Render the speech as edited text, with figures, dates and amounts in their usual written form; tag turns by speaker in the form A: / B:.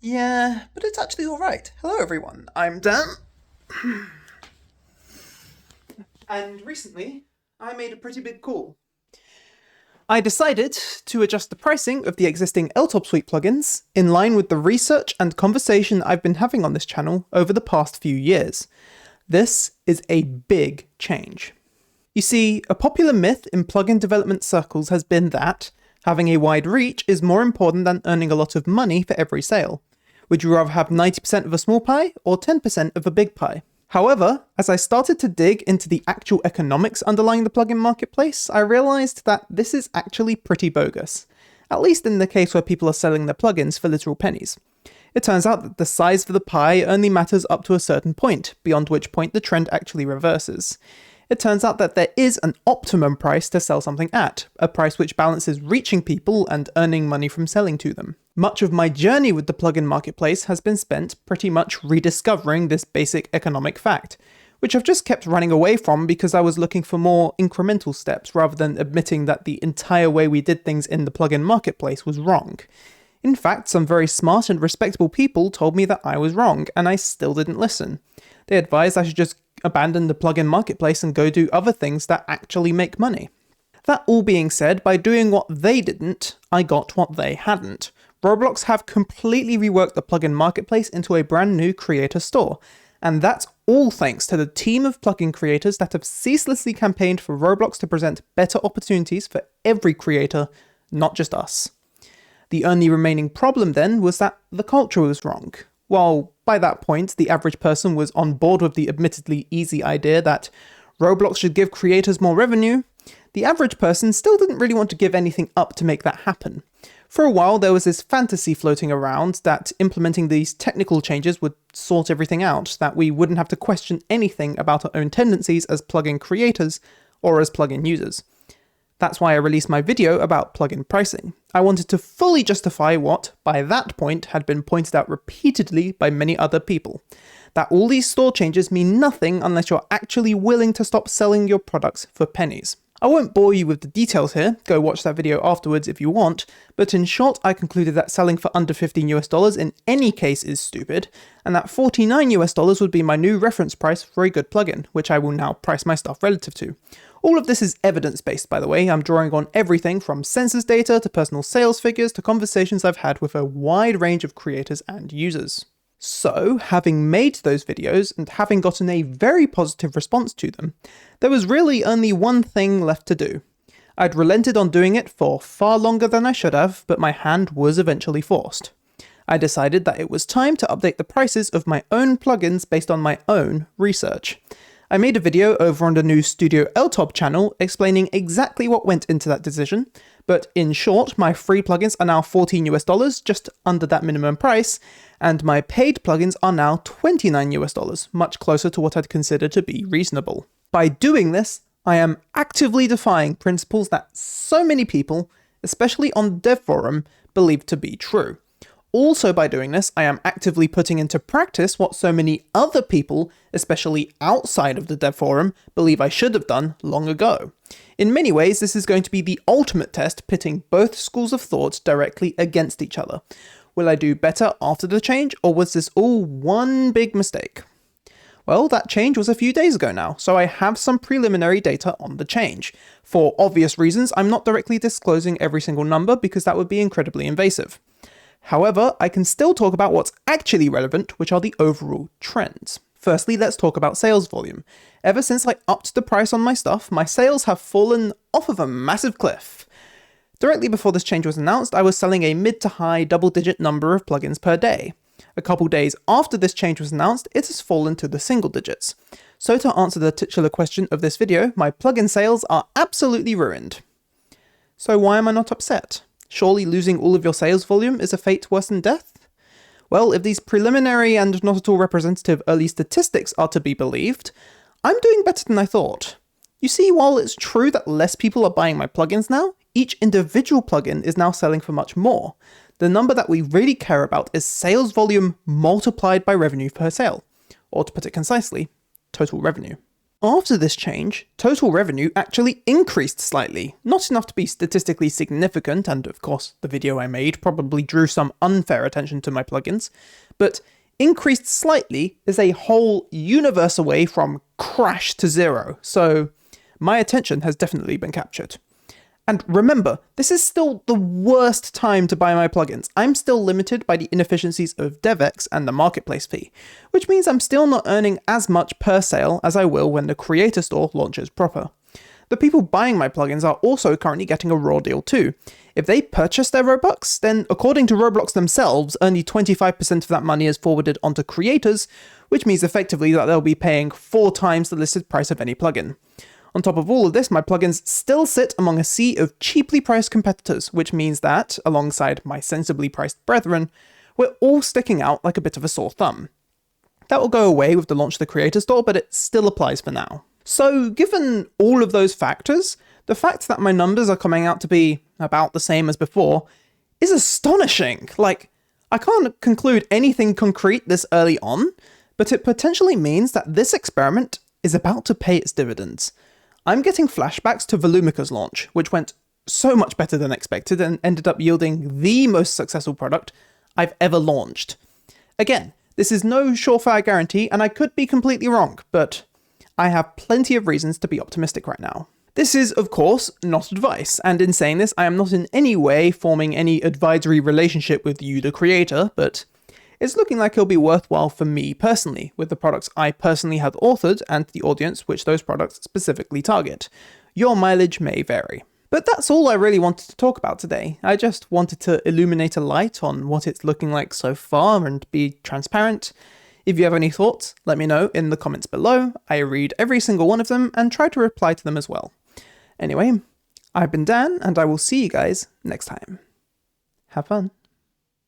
A: Yeah, but it's actually alright. Hello everyone, I'm Dan. And recently, I made a pretty big call. I decided to adjust the pricing of the existing LTOP Suite plugins in line with the research and conversation I've been having on this channel over the past few years. This is a big change. You see, a popular myth in plugin development circles has been that having a wide reach is more important than earning a lot of money for every sale. Would you rather have 90% of a small pie or 10% of a big pie? However, as I started to dig into the actual economics underlying the plugin marketplace, I realized that this is actually pretty bogus, at least in the case where people are selling their plugins for literal pennies. It turns out that the size of the pie only matters up to a certain point, beyond which point the trend actually reverses. It turns out that there is an optimum price to sell something at, a price which balances reaching people and earning money from selling to them. Much of my journey with the plugin marketplace has been spent pretty much rediscovering this basic economic fact, which I've just kept running away from because I was looking for more incremental steps rather than admitting that the entire way we did things in the plugin marketplace was wrong. In fact, some very smart and respectable people told me that I was wrong, and I still didn't listen. They advised I should just abandon the plugin marketplace and go do other things that actually make money. That all being said, by doing what they didn't, I got what they hadn't. Roblox have completely reworked the plugin marketplace into a brand new creator store, and that's all thanks to the team of plugin creators that have ceaselessly campaigned for Roblox to present better opportunities for every creator, not just us. The only remaining problem then was that the culture was wrong. While by that point the average person was on board with the admittedly easy idea that Roblox should give creators more revenue, the average person still didn't really want to give anything up to make that happen. For a while there was this fantasy floating around that implementing these technical changes would sort everything out, that we wouldn't have to question anything about our own tendencies as plugin creators or as plugin users. That's why I released my video about plugin pricing. I wanted to fully justify what, by that point, had been pointed out repeatedly by many other people. That all these store changes mean nothing unless you're actually willing to stop selling your products for pennies. I won't bore you with the details here, go watch that video afterwards if you want, but in short I concluded that selling for under $15 in any case is stupid, and that $49 would be my new reference price for a good plugin, which I will now price my stuff relative to. All of this is evidence-based, by the way. I'm drawing on everything from census data to personal sales figures to conversations I've had with a wide range of creators and users. So, having made those videos and having gotten a very positive response to them, there was really only one thing left to do. I'd relented on doing it for far longer than I should have, but my hand was eventually forced. I decided that it was time to update the prices of my own plugins based on my own research. I made a video over on the new Studio LTOP channel explaining exactly what went into that decision, but in short, my free plugins are now $14, just under that minimum price, and my paid plugins are now $29, much closer to what I'd consider to be reasonable. By doing this, I am actively defying principles that so many people, especially on the dev forum, believe to be true. Also by doing this, I am actively putting into practice what so many other people, especially outside of the dev forum, believe I should have done long ago. In many ways, this is going to be the ultimate test pitting both schools of thought directly against each other. Will I do better after the change, or was this all one big mistake? Well, that change was a few days ago now, so I have some preliminary data on the change. For obvious reasons, I'm not directly disclosing every single number because that would be incredibly invasive. However, I can still talk about what's actually relevant, which are the overall trends. Firstly, let's talk about sales volume. Ever since I upped the price on my stuff, my sales have fallen off of a massive cliff. Directly before this change was announced, I was selling a mid to high double-digit number of plugins per day. A couple days after this change was announced, it has fallen to the single digits. So to answer the titular question of this video, my plugin sales are absolutely ruined. So why am I not upset? Surely losing all of your sales volume is a fate worse than death? Well, if these preliminary and not at all representative early statistics are to be believed, I'm doing better than I thought. You see, while it's true that less people are buying my plugins now, each individual plugin is now selling for much more. The number that we really care about is sales volume multiplied by revenue per sale, or to put it concisely, total revenue. after this change, total revenue actually increased slightly. Not enough to be statistically significant, and of course the video I made probably drew some unfair attention to my plugins, but increased slightly is a whole universe away from crash to zero, so my attention has definitely been captured. And remember, this is still the worst time to buy my plugins. I'm still limited by the inefficiencies of DevX and the marketplace fee, which means I'm still not earning as much per sale as I will when the Creator Store launches proper. The people buying my plugins are also currently getting a raw deal too. If they purchase their Robux, then according to Roblox themselves, only 25% of that money is forwarded onto creators, which means effectively that they'll be paying 4 times the listed price of any plugin. On top of all of this, my plugins still sit among a sea of cheaply priced competitors, which means that, alongside my sensibly priced brethren, we're all sticking out like a bit of a sore thumb. That will go away with the launch of the Creator Store, but it still applies for now. So, given all of those factors, the fact that my numbers are coming out to be about the same as before is astonishing. Like, I can't conclude anything concrete this early on, but it potentially means that this experiment is about to pay its dividends. I'm getting flashbacks to Volumica's launch, which went so much better than expected and ended up yielding the most successful product I've ever launched. Again, this is no surefire guarantee, and I could be completely wrong, but I have plenty of reasons to be optimistic right now. This is, of course, not advice, and in saying this, I am not in any way forming any advisory relationship with you, the creator, but it's looking like it'll be worthwhile for me personally, with the products I personally have authored and the audience which those products specifically target. Your mileage may vary. But that's all I really wanted to talk about today. I just wanted to illuminate a light on what it's looking like so far and be transparent. If you have any thoughts, let me know in the comments below. I read every single one of them and try to reply to them as well. Anyway, I've been Dan, and I will see you guys next time. Have fun.